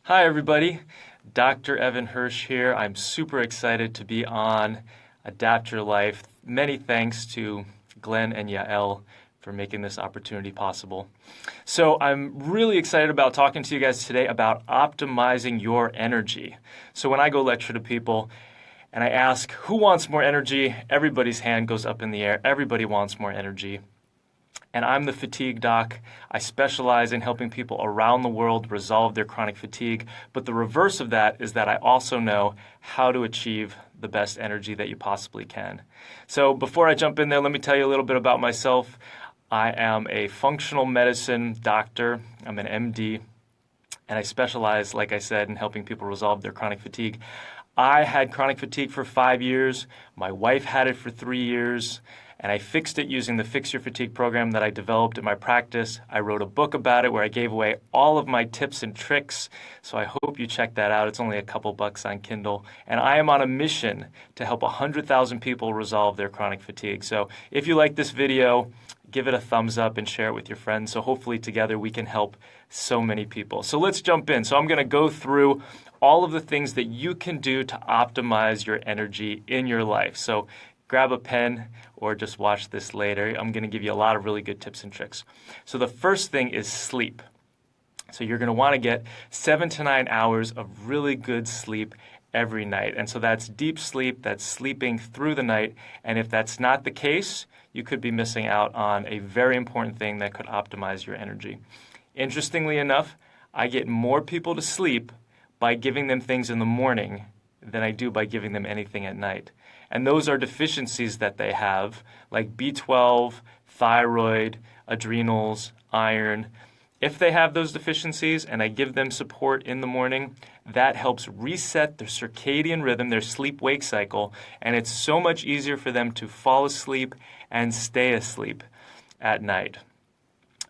Hi, everybody. Dr. Evan Hirsch here. I'm super excited to be on Adapt Your Life. Many thanks to Glenn and Yael for making this opportunity possible. So I'm really excited about talking to you guys today about optimizing your energy. So when I go lecture to people and I ask, who wants more energy? Everybody's hand goes up in the air. Everybody wants more energy. And I'm the fatigue doc. I specialize in helping people around the world resolve their chronic fatigue. But the reverse of that is that I also know how to achieve the best energy that you possibly can. So before I jump in there, let me tell you a little bit about myself. I am a functional medicine doctor. I'm an MD. And I specialize, like I said, in helping people resolve their chronic fatigue. I had chronic fatigue for 5 years. My wife had it for 3 years. And I fixed it using the Fix Your Fatigue program that I developed in my practice. I wrote a book about it where I gave away all of my tips and tricks. So I hope you check that out. It's only a couple bucks on Kindle. And I am on a mission to help 100,000 people resolve their chronic fatigue. So if you like this video, give it a thumbs up and share it with your friends. So hopefully together we can help so many people. So let's jump in. So I'm going to go through all of the things that you can do to optimize your energy in your life. So grab a pen or just watch this later. I'm going to give you a lot of really good tips and tricks. So the first thing is sleep. So you're going to want to get 7 to 9 hours of really good sleep every night. And so that's deep sleep, that's sleeping through the night. And if that's not the case, you could be missing out on a very important thing that could optimize your energy. Interestingly enough, I get more people to sleep by giving them things in the morning than I do by giving them anything at night. And those are deficiencies that they have, like B12, thyroid, adrenals, iron. If they have those deficiencies and I give them support in the morning, that helps reset their circadian rhythm, their sleep-wake cycle, and it's so much easier for them to fall asleep and stay asleep at night.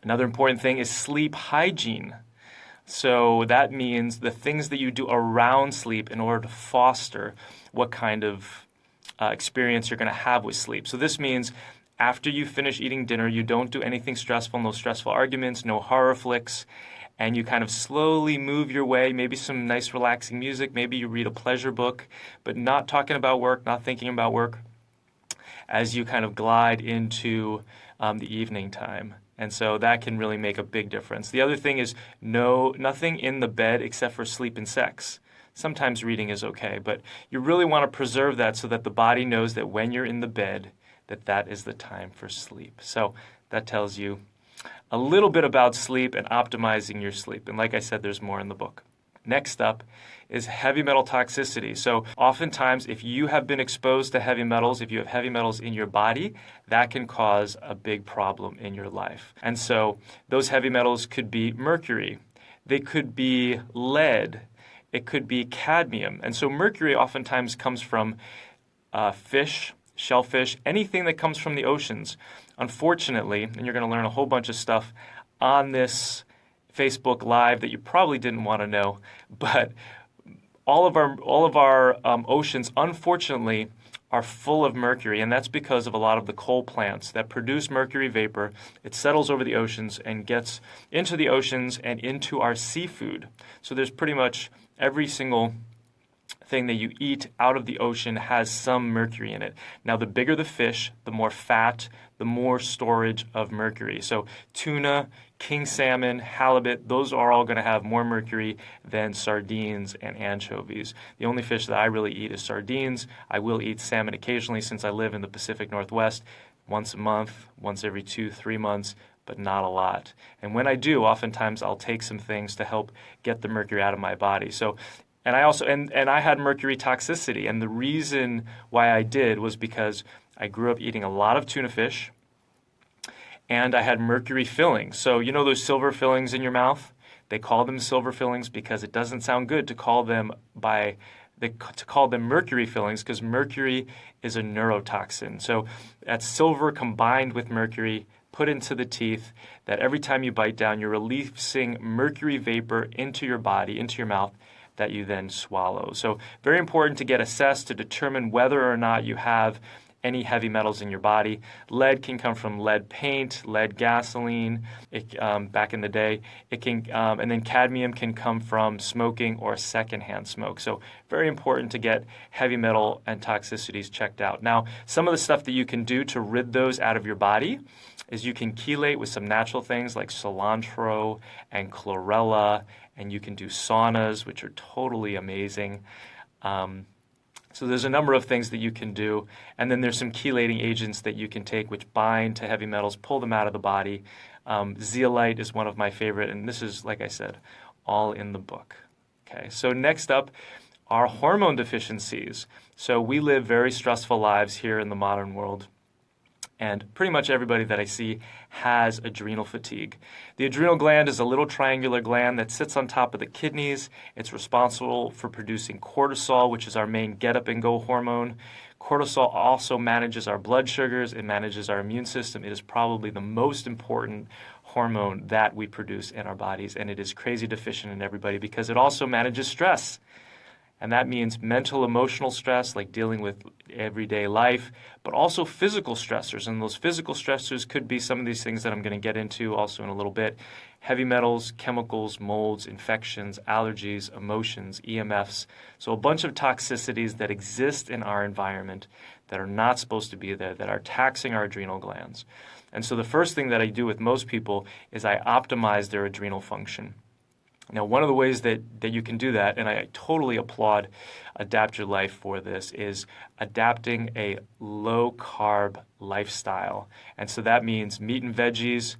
Another important thing is sleep hygiene. So that means the things that you do around sleep in order to foster what kind of experience you're going to have with sleep. So this means after you finish eating dinner, you don't do anything stressful, no stressful arguments, no horror flicks, and you kind of slowly move your way, maybe some nice relaxing music, maybe you read a pleasure book, but not talking about work, not thinking about work, as you kind of glide into the evening time. And so that can really make a big difference. The other thing is nothing in the bed except for sleep and sex. Sometimes reading is okay, but you really want to preserve that so that the body knows that when you're in the bed, that is the time for sleep. So that tells you a little bit about sleep and optimizing your sleep. And like I said, there's more in the book. Next up is heavy metal toxicity. So oftentimes, if you have been exposed to heavy metals, if you have heavy metals in your body, that can cause a big problem in your life. And so those heavy metals could be mercury. They could be lead. It could be cadmium. And so mercury oftentimes comes from fish, shellfish, anything that comes from the oceans. Unfortunately, and you're going to learn a whole bunch of stuff on this Facebook Live that you probably didn't want to know, but all of our oceans, unfortunately, are full of mercury, and that's because of a lot of the coal plants that produce mercury vapor. It settles over the oceans and gets into the oceans and into our seafood. So there's pretty much every single thing that you eat out of the ocean has some mercury in it. Now, the bigger the fish, the more fat, the more storage of mercury. So tuna, king salmon, halibut, those are all going to have more mercury than sardines and anchovies. The only fish that I really eat is sardines. I will eat salmon occasionally since I live in the Pacific Northwest, once a month, once every 2-3 months, but not a lot. And when I do, oftentimes I'll take some things to help get the mercury out of my body. So And I also and I had mercury toxicity, and the reason why I did was because I grew up eating a lot of tuna fish, and I had mercury fillings. So you know those silver fillings in your mouth? They call them silver fillings because it doesn't sound good to call them mercury fillings, because mercury is a neurotoxin. So that's silver combined with mercury put into the teeth, that every time you bite down, you're releasing mercury vapor into your body, into your mouth, that you then swallow. So very important to get assessed to determine whether or not you have any heavy metals in your body. Lead can come from lead paint, lead gasoline, back in the day. And then cadmium can come from smoking or secondhand smoke. So very important to get heavy metal and toxicities checked out. Now, some of the stuff that you can do to rid those out of your body is you can chelate with some natural things like cilantro and chlorella, and you can do saunas, which are totally amazing. So there's a number of things that you can do, and then there's some chelating agents that you can take which bind to heavy metals, pull them out of the body. Zeolite is one of my favorite, and this is, like I said, all in the book. Okay, so next up are hormone deficiencies. So we live very stressful lives here in the modern world, and pretty much everybody that I see has adrenal fatigue. The adrenal gland is a little triangular gland that sits on top of the kidneys. It's responsible for producing cortisol, which is our main get-up-and-go hormone. Cortisol also manages our blood sugars. It manages our immune system. It is probably the most important hormone that we produce in our bodies, and it is crazy deficient in everybody because it also manages stress. And that means mental, emotional stress, like dealing with everyday life, but also physical stressors. And those physical stressors could be some of these things that I'm going to get into also in a little bit. Heavy metals, chemicals, molds, infections, allergies, emotions, EMFs. So a bunch of toxicities that exist in our environment that are not supposed to be there, that are taxing our adrenal glands. And so the first thing that I do with most people is I optimize their adrenal function. Now, one of the ways that you can do that, and I totally applaud Adapt Your Life for this, is adapting a low-carb lifestyle. And so that means meat and veggies,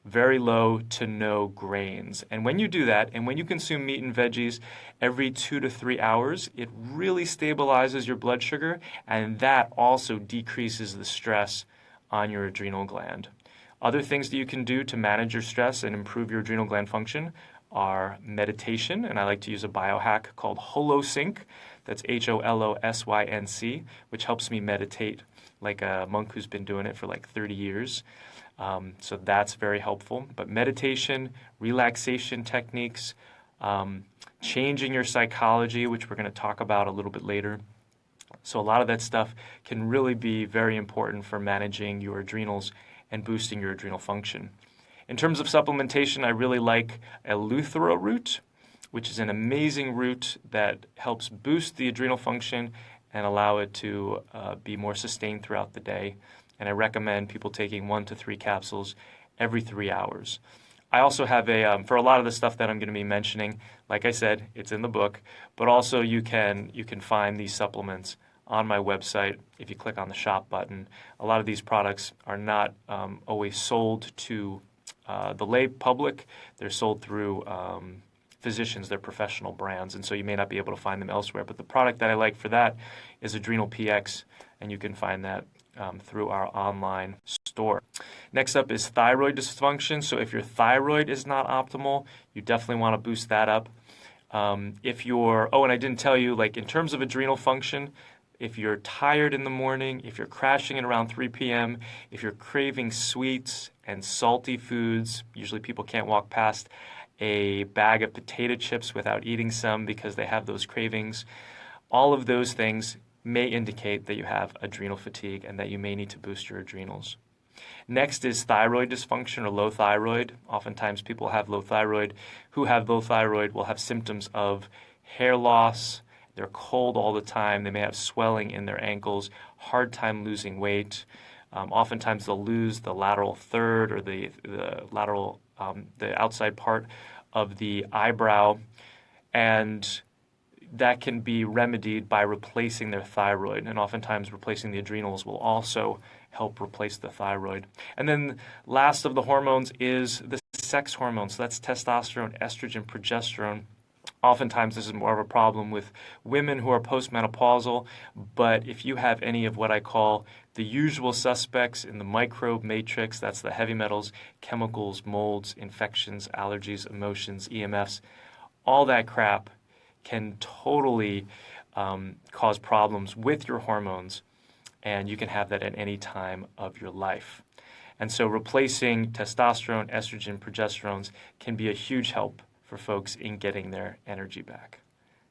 very low to no grains. And when you do that, and when you consume meat and veggies every 2 to 3 hours, it really stabilizes your blood sugar, and that also decreases the stress on your adrenal gland. Other things that you can do to manage your stress and improve your adrenal gland function are meditation, and I like to use a biohack called HoloSync. That's HOLOSYNC, which helps me meditate like a monk who's been doing it for like 30 years. So that's very helpful. But meditation, relaxation techniques, changing your psychology, which we're going to talk about a little bit later. So a lot of that stuff can really be very important for managing your adrenals and boosting your adrenal function. In terms of supplementation, I really like eleuthero root, which is an amazing root that helps boost the adrenal function and allow it to be more sustained throughout the day. And I recommend people taking 1 to 3 capsules every 3 hours. I also have for a lot of the stuff that I'm going to be mentioning, like I said, it's in the book, but also you can find these supplements on my website if you click on the shop button. A lot of these products are not always sold to the lay public. They're sold through physicians, they're professional brands, and so you may not be able to find them elsewhere. But the product that I like for that is Adrenal PX, and you can find that through our online store. Next up is thyroid dysfunction. So if your thyroid is not optimal, you definitely want to boost that up. And I didn't tell you, like in terms of adrenal function, if you're tired in the morning, if you're crashing at around 3 p.m., if you're craving sweets and salty foods, usually people can't walk past a bag of potato chips without eating some because they have those cravings. All of those things may indicate that you have adrenal fatigue and that you may need to boost your adrenals. Next is thyroid dysfunction or low thyroid. Oftentimes people who have low thyroid will have symptoms of hair loss. They're cold all the time. They may have swelling in their ankles, hard time losing weight. Oftentimes they'll lose the lateral third or the outside part of the eyebrow, and that can be remedied by replacing their thyroid. And oftentimes replacing the adrenals will also help replace the thyroid. And then last of the hormones is the sex hormones. So that's testosterone, estrogen, progesterone. Oftentimes this is more of a problem with women who are postmenopausal, but if you have any of what I call the usual suspects in the microbe matrix, that's the heavy metals, chemicals, molds, infections, allergies, emotions, EMFs, all that crap can totally cause problems with your hormones, and you can have that at any time of your life. And so replacing testosterone, estrogen, progesterones can be a huge help for folks in getting their energy back.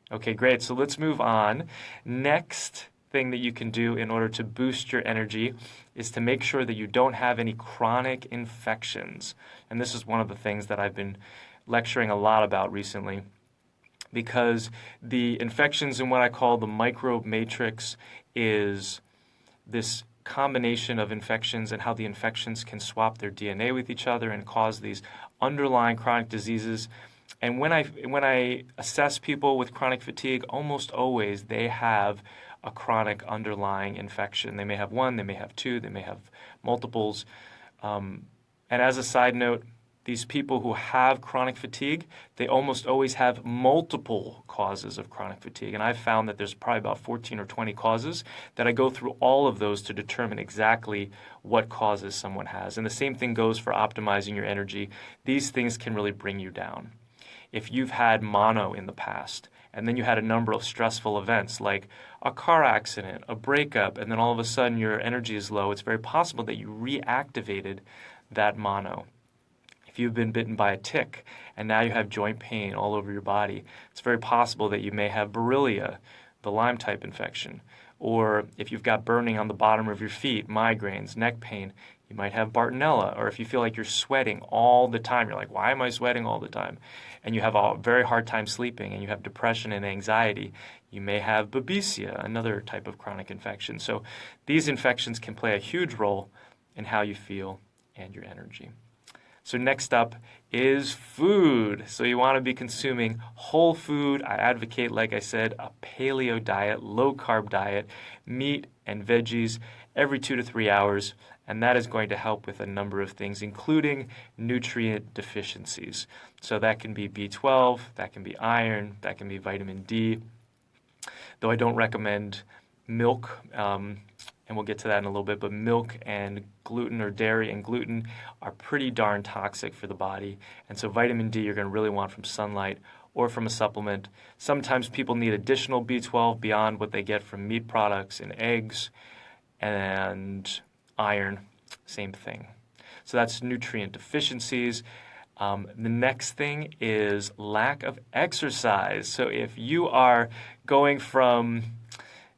Okay, great. So let's move on. Next thing that you can do in order to boost your energy is to make sure that you don't have any chronic infections. And this is one of the things that I've been lecturing a lot about recently, because the infections in what I call the microbe matrix is this combination of infections and how the infections can swap their DNA with each other and cause these underlying chronic diseases. And when I assess people with chronic fatigue, almost always they have a chronic underlying infection. They may have one, they may have two, they may have multiples. And as a side note, these people who have chronic fatigue, they almost always have multiple causes of chronic fatigue. And I've found that there's probably about 14 or 20 causes that I go through all of those to determine exactly what causes someone has. And the same thing goes for optimizing your energy. These things can really bring you down. If you've had mono in the past, and then you had a number of stressful events like a car accident, a breakup, and then all of a sudden your energy is low, it's very possible that you reactivated that mono. If you've been bitten by a tick and now you have joint pain all over your body, it's very possible that you may have Borrelia, the Lyme type infection. Or if you've got burning on the bottom of your feet, migraines, neck pain, you might have Bartonella. Or if you feel like you're sweating all the time, you're like, why am I sweating all the time? And you have a very hard time sleeping and you have depression and anxiety, you may have Babesia, another type of chronic infection. So these infections can play a huge role in how you feel and your energy. So next up is food. So you want to be consuming whole food. I advocate, like I said, a paleo diet, low-carb diet, meat and veggies every 2 to 3 hours. And that is going to help with a number of things, including nutrient deficiencies. So that can be B12, that can be iron, that can be vitamin D. Though I don't recommend milk, and we'll get to that in a little bit, but milk and gluten or dairy and gluten are pretty darn toxic for the body. And so vitamin D you're going to really want from sunlight or from a supplement. Sometimes people need additional B12 beyond what they get from meat products and eggs, and iron, same thing. So that's nutrient deficiencies. The next thing is lack of exercise. So if you are going from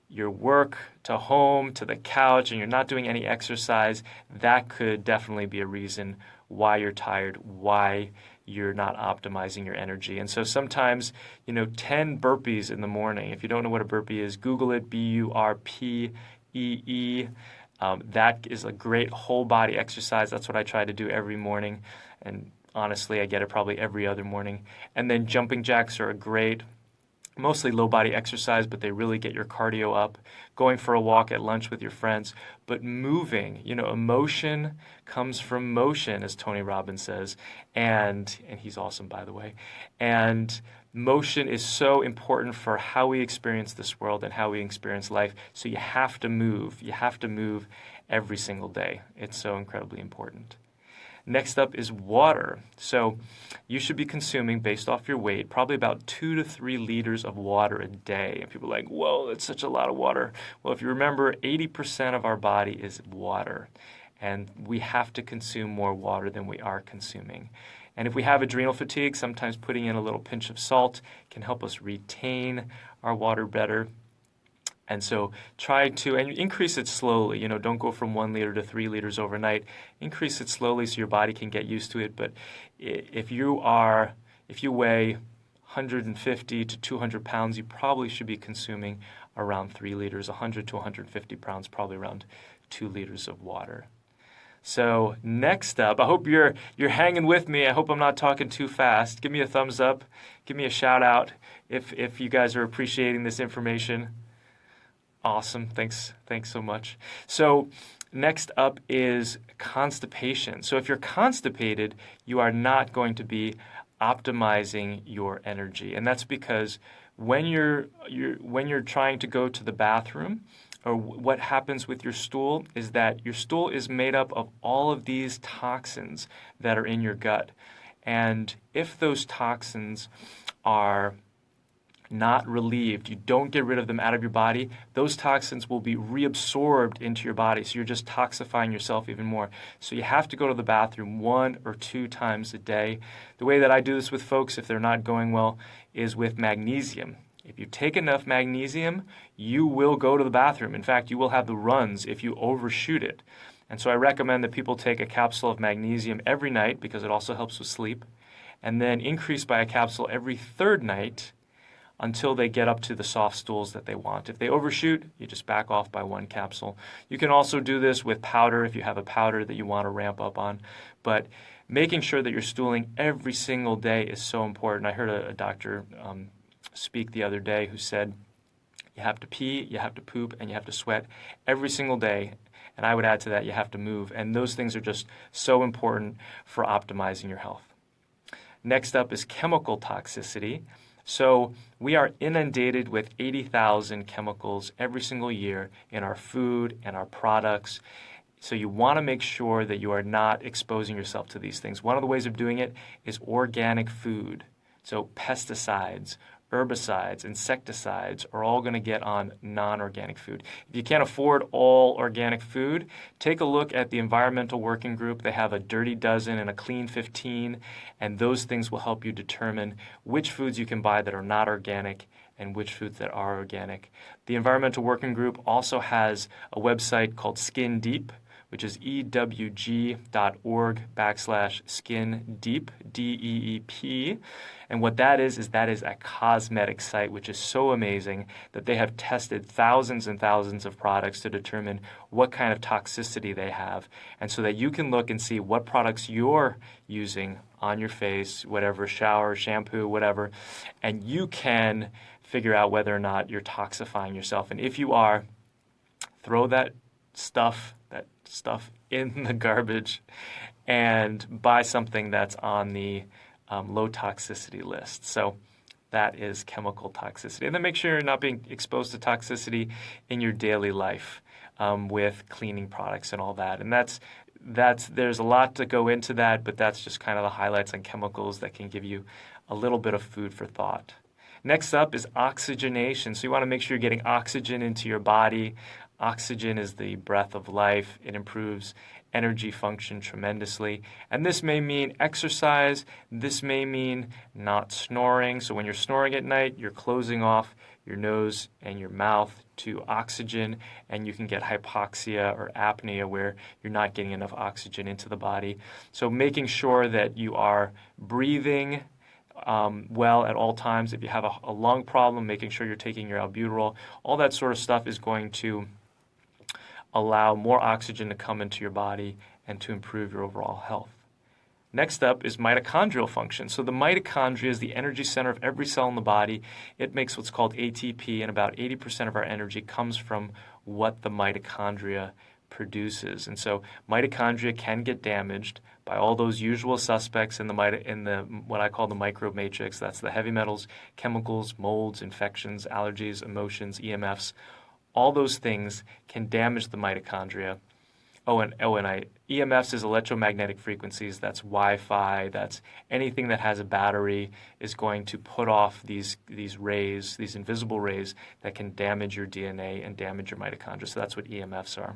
your work to home to the couch and you're not doing any exercise, that could definitely be a reason why you're tired, why you're not optimizing your energy. And so sometimes, 10 burpees in the morning. If you don't know what a burpee is, Google it, Burpee. That is a great whole body exercise. That's what I try to do every morning. And honestly, I get it probably every other morning. And then jumping jacks are a great, mostly low body exercise, but they really get your cardio up. Going for a walk at lunch with your friends, but moving. Emotion comes from motion, as Tony Robbins says, and he's awesome, by the way. And motion is so important for how we experience this world and how we experience life. So you have to move. You have to move every single day. It's so incredibly important. Next up is water. So you should be consuming, based off your weight, probably about 2 to 3 liters of water a day. And people are like, whoa, that's such a lot of water. Well, if you remember, 80% of our body is water. And we have to consume more water than we are consuming. And if we have adrenal fatigue, sometimes putting in a little pinch of salt can help us retain our water better. And so try to, and increase it slowly. Don't go from 1 liter to 3 liters overnight. Increase it slowly so your body can get used to it. But if you weigh 150 to 200 pounds, you probably should be consuming around 3 liters. 100 to 150 pounds, probably around 2 liters of water. So next up, I hope you're hanging with me. I hope I'm not talking too fast. Give me a thumbs up. Give me a shout out if you guys are appreciating this information. Awesome. Thanks so much. So next up is constipation. So if you're constipated, you are not going to be optimizing your energy. And that's because when you're trying to go to the bathroom, or what happens with your stool is that your stool is made up of all of these toxins that are in your gut. And if those toxins are not relieved, you don't get rid of them out of your body, those toxins will be reabsorbed into your body. So you're just toxifying yourself even more. So you have to go to the bathroom 1 or 2 times a day. The way that I do this with folks, if they're not going well, is with magnesium. If you take enough magnesium, you will go to the bathroom. In fact, you will have the runs if you overshoot it. And so I recommend that people take a capsule of magnesium every night because it also helps with sleep, and then increase by a capsule every third night until they get up to the soft stools that they want. If they overshoot, you just back off by one capsule. You can also do this with powder if you have a powder that you want to ramp up on. But making sure that you're stooling every single day is so important. I heard a doctor speak the other day who said you have to pee, you have to poop, and you have to sweat every single day. And I would add to that, you have to move. And those things are just so important for optimizing your health. Next up is chemical toxicity. So we are inundated with 80,000 chemicals every single year in our food and our products. So you want to make sure that you are not exposing yourself to these things. One of the ways of doing it is organic food. So pesticides, herbicides, insecticides are all going to get on non-organic food. If you can't afford all organic food, take a look at the Environmental Working Group. They have a Dirty Dozen and a Clean 15, and those things will help you determine which foods you can buy that are not organic and which foods that are organic. The Environmental Working Group also has a website called Skin Deep, which is ewg.org/skin deep, DEEP. And what that is a cosmetic site, which is so amazing that they have tested thousands and thousands of products to determine what kind of toxicity they have. And so that you can look and see what products you're using on your face, whatever, shower, shampoo, whatever, and you can figure out whether or not you're toxifying yourself. And if you are, throw that stuff in the garbage and buy something that's on the low toxicity list. So that is chemical toxicity. And then make sure you're not being exposed to toxicity in your daily life with cleaning products and all that. And there's a lot to go into that, but that's just kind of the highlights on chemicals that can give you a little bit of food for thought. Next up is oxygenation. So you want to make sure you're getting oxygen into your body. Oxygen is the breath of life. It improves energy function tremendously. And this may mean exercise. This may mean not snoring. So when you're snoring at night, you're closing off your nose and your mouth to oxygen, and you can get hypoxia or apnea where you're not getting enough oxygen into the body. So making sure that you are breathing well at all times. If you have a lung problem, making sure you're taking your albuterol, all that sort of stuff is going to allow more oxygen to come into your body and to improve your overall health. Next up is mitochondrial function. So the mitochondria is the energy center of every cell in the body. It makes what's called ATP, and about 80% of our energy comes from what the mitochondria produces. And so mitochondria can get damaged by all those usual suspects in the what I call the microbe matrix. That's the heavy metals, chemicals, molds, infections, allergies, emotions, EMFs. All those things can damage the mitochondria. EMFs is electromagnetic frequencies. That's Wi-Fi. That's anything that has a battery is going to put off these rays, these invisible rays that can damage your DNA and damage your mitochondria. So that's what EMFs are.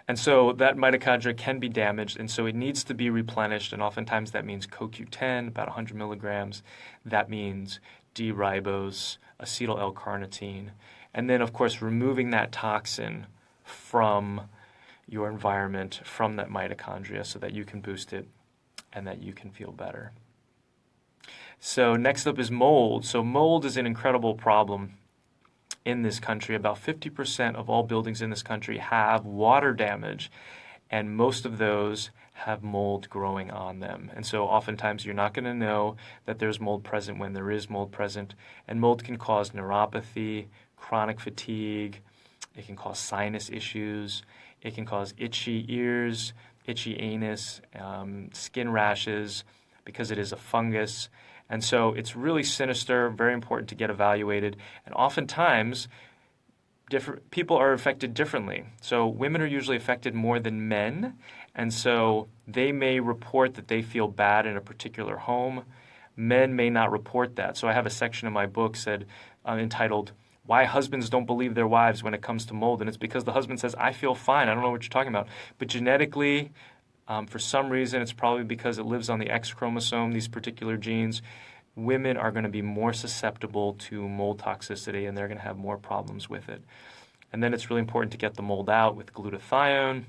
And so that mitochondria can be damaged, and so it needs to be replenished, and oftentimes that means CoQ10, about 100 milligrams. That means D-ribose, acetyl L-carnitine, and then, of course, removing that toxin from your environment, from that mitochondria, so that you can boost it and that you can feel better. So next up is mold. So mold is an incredible problem in this country. About 50% of all buildings in this country have water damage, and most of those have mold growing on them. And so oftentimes you're not going to know that there's mold present when there is mold present. And mold can cause neuropathy, chronic fatigue. It can cause sinus issues. It can cause itchy ears, itchy anus, skin rashes, because it is a fungus. And so it's really sinister, very important to get evaluated. And oftentimes, different people are affected differently. So women are usually affected more than men. And so they may report that they feel bad in a particular home. Men may not report that. So I have a section in my book entitled, Why Husbands Don't Believe Their Wives When It Comes to Mold. And it's because the husband says, I feel fine. I don't know what you're talking about. But genetically, for some reason, it's probably because it lives on the X chromosome, these particular genes. women are going to be more susceptible to mold toxicity, and they're going to have more problems with it. And then it's really important to get the mold out with glutathione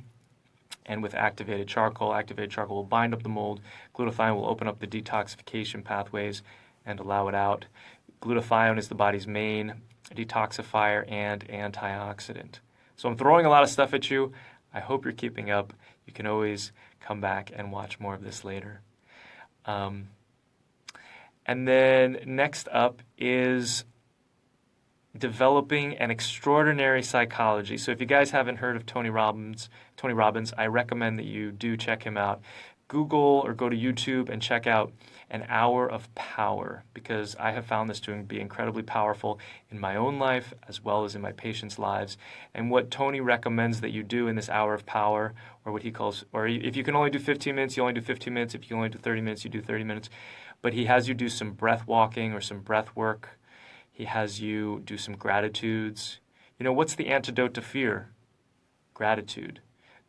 and with activated charcoal. Activated charcoal will bind up the mold. Glutathione will open up the detoxification pathways and allow it out. Glutathione is the body's main detoxifier and antioxidant. So I'm throwing a lot of stuff at you. I hope you're keeping up. You can always come back and watch more of this later. And then next up is developing an extraordinary psychology. So if you guys haven't heard of Tony Robbins, I recommend that you do check him out. Google or go to YouTube and check out An Hour of Power, because I have found this to be incredibly powerful in my own life as well as in my patients' lives. And what Tony recommends that you do in this hour of power, or what he calls, or if you can only do 15 minutes, you only do 15 minutes. If you can only do 30 minutes, you do 30 minutes. But he has you do some breath walking or some breath work. He has you do some gratitudes. You know, what's the antidote to fear? Gratitude.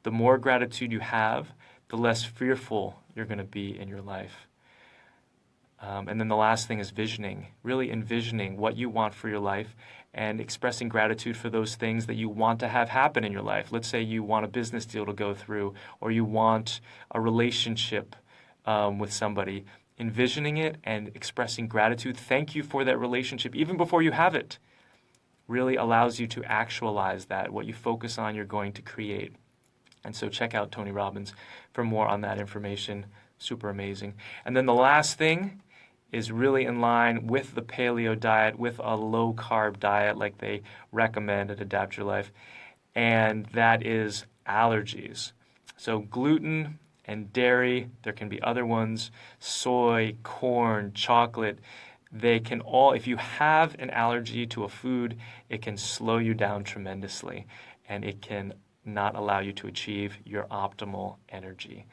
The more gratitude you have, the less fearful you're going to be in your life. And then the last thing is visioning, really envisioning what you want for your life and expressing gratitude for those things that you want to have happen in your life. Let's say you want a business deal to go through, or you want a relationship with somebody. Envisioning it and expressing gratitude, thank you for that relationship, even before you have it, really allows you to actualize that. What you focus on, you're going to create. And so check out Tony Robbins for more on that information. Super amazing. And then the last thing is really in line with the paleo diet, with a low-carb diet like they recommend at Adapt Your Life, and that is allergies. So gluten and dairy, there can be other ones, soy, corn, chocolate. They can all, if you have an allergy to a food, it can slow you down tremendously, and it can not allow you to achieve your optimal energy.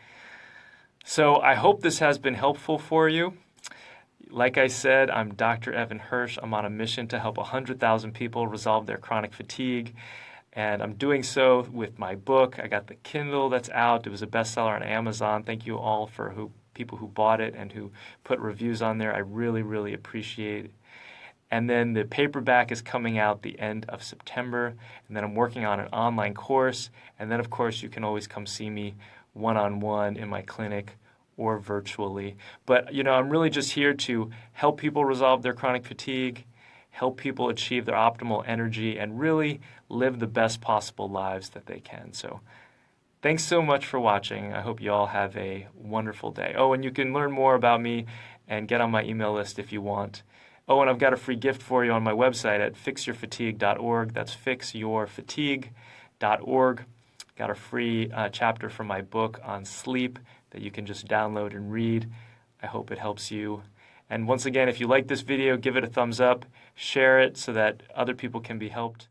So I hope this has been helpful for you. Like I said, I'm Dr. Evan Hirsch. I'm on a mission to help 100,000 people resolve their chronic fatigue. And I'm doing so with my book. I got the Kindle that's out. It was a bestseller on Amazon. Thank you all for people who bought it and who put reviews on there. I really, really appreciate it. And then the paperback is coming out the end of September. And then I'm working on an online course. And then, of course, you can always come see me one-on-one in my clinic or virtually. But, you know, I'm really just here to help people resolve their chronic fatigue, help people achieve their optimal energy, and really live the best possible lives that they can. So thanks so much for watching. I hope you all have a wonderful day. Oh, and you can learn more about me and get on my email list if you want. Oh, and I've got a free gift for you on my website at fixyourfatigue.org. That's fixyourfatigue.org. Got a free chapter from my book on sleep that you can just download and read. I hope it helps you. And once again, if you like this video, give it a thumbs up, share it so that other people can be helped.